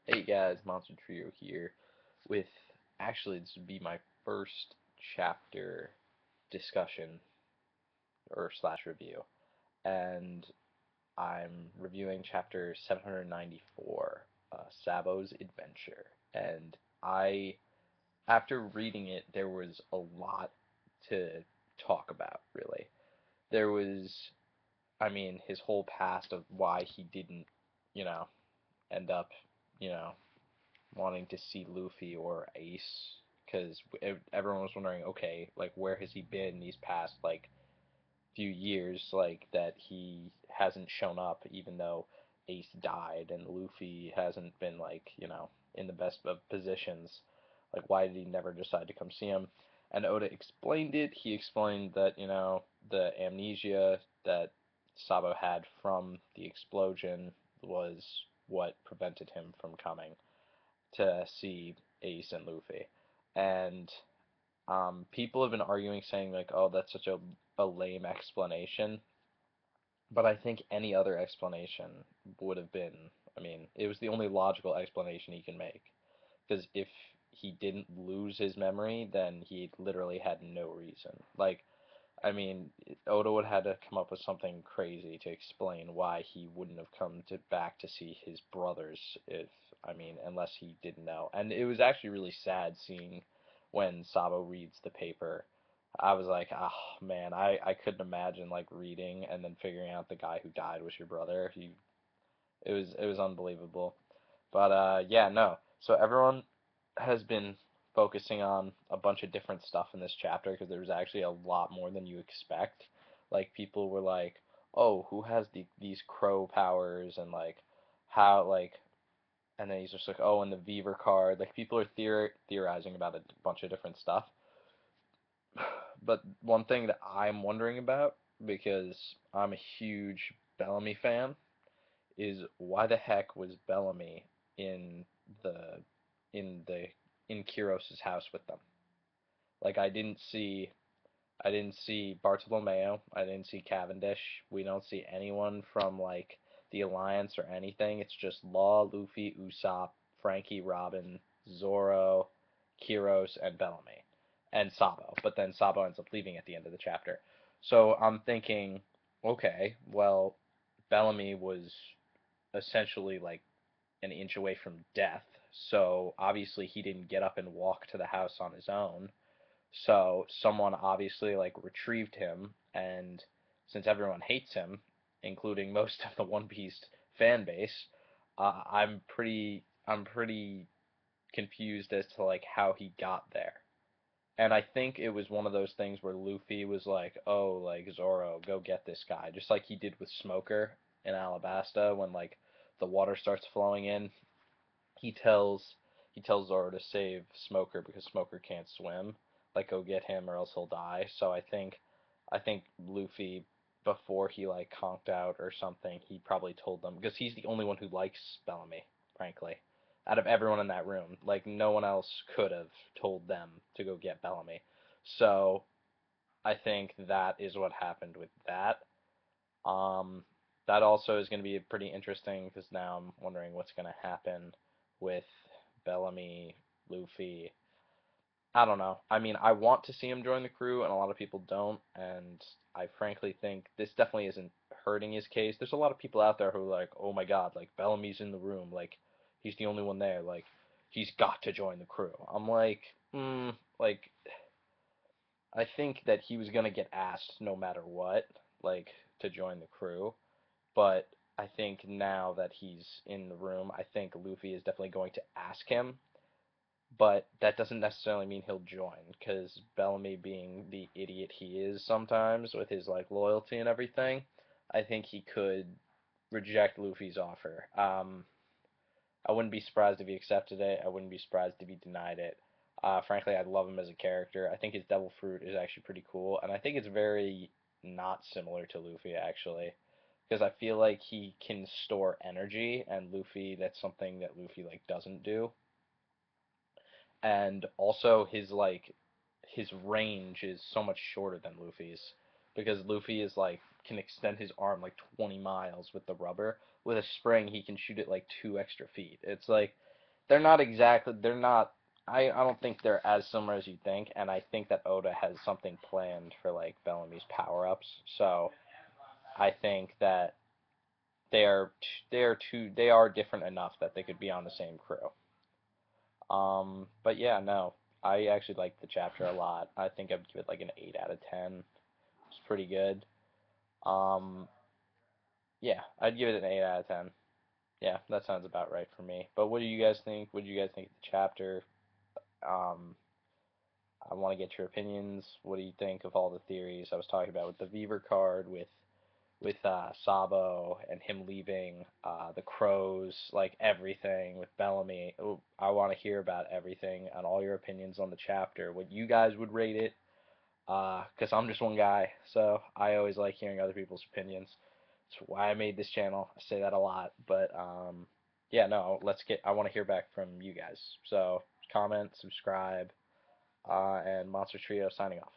Hey guys, Monster Trio here with actually this would be my first chapter discussion or slash review, and I'm reviewing chapter 794, Sabo's Adventure. And after reading it, there was a lot to talk about, really. There was, his whole past of why he didn't, you know, end up, you know, wanting to see Luffy or Ace because everyone was wondering, okay, like where has he been these past like few years, like that he hasn't shown up even though Ace died and Luffy hasn't been like in the best of positions. Like why did he never decide to come see him? And Oda explained it. He explained that the amnesia that Sabo had from the explosion was what prevented him from coming to see Ace and Luffy. And people have been arguing, saying like, "Oh, that's such a lame explanation." But I think any other explanation would have been. It was the only logical explanation he can make. Because if he didn't lose his memory, then he literally had no reason. Like, Oda would have had to come up with something crazy to explain why he wouldn't have come back to see his brothers if, unless he didn't know. And it was actually really sad seeing when Sabo reads the paper. I was like, oh man, I couldn't imagine like reading and then figuring out the guy who died was your brother. It was unbelievable. But yeah, no. So everyone has been focusing on a bunch of different stuff in this chapter because there was actually a lot more than you expect. Like people were like, "Oh, who has these crow powers?" and like how like and then he's just like, "Oh, and the Beaver card." Like people are theorizing about a bunch of different stuff. But one thing that I'm wondering about because I'm a huge Bellamy fan is why the heck was Bellamy in the in the in Kiros's house with them? Like I didn't see Bartolomeo, I didn't see Cavendish. We don't see anyone from like the Alliance or anything. It's just Law, Luffy, Usopp, Frankie, Robin, Zoro, Kiros, and Bellamy, and Sabo. But then Sabo ends up leaving at the end of the chapter. So I'm thinking, okay, well, Bellamy was essentially like an inch away from death. So obviously he didn't get up and walk to the house on his own. So someone obviously like retrieved him, and since everyone hates him, including most of the One Piece fan base, I'm pretty confused as to like how he got there. And I think it was one of those things where Luffy was like, "Oh, like Zoro, go get this guy," just like he did with Smoker in Alabasta when like the water starts flowing in. He tells he tells Zoro to save Smoker because Smoker can't swim. Like go get him or else he'll die. So I think Luffy before he like conked out or something, he probably told them because he's the only one who likes Bellamy, frankly. Out of everyone in that room, like no one else could have told them to go get Bellamy. So I think that is what happened with that. Um, that also is going to be pretty interesting because now I'm wondering what's going to happen with Bellamy, Luffy. I don't know. I want to see him join the crew, and a lot of people don't. And I frankly think this definitely isn't hurting his case. There's a lot of people out there who are like, oh my god, like Bellamy's in the room, like he's the only one there, like he's got to join the crew. I'm like, like I think that he was gonna get asked no matter what, like to join the crew. But I think now that he's in the room, I think Luffy is definitely going to ask him. But that doesn't necessarily mean he'll join, because Bellamy, being the idiot he is sometimes with his like loyalty and everything, I think he could reject Luffy's offer. I wouldn't be surprised if he accepted it. I wouldn't be surprised if he denied it. Frankly, I love him as a character. I think his Devil Fruit is actually pretty cool, and I think it's very not similar to Luffy actually, because I feel like he can store energy, and Luffy, that's something that Luffy like doesn't do. And also his range is so much shorter than Luffy's because Luffy is like can extend his arm like 20 miles with the rubber. With a spring, he can shoot it like 2 extra feet. It's like they're not exactly they're not I don't think they're as similar as you think, and I think that Oda has something planned for like Bellamy's power-ups. So I think that they are different enough that they could be on the same crew. But yeah, no, I actually like the chapter a lot. I think I'd give it like an 8 out of 10. It's pretty good. Um, yeah, I'd give it an 8 out of 10. Yeah, that sounds about right for me. But what do you guys think? What do you guys think of the chapter? Um, I want to get your opinions. What do you think of all the theories I was talking about with the Beaver card, with Sabo and him leaving, the crows, like everything with Bellamy? Oh, I want to hear about everything and all your opinions on the chapter. What you guys would rate it? Because I'm just one guy, so I always like hearing other people's opinions. That's why I made this channel. I say that a lot, but yeah, no, I want to hear back from you guys. So comment, subscribe, and Monster Trio signing off.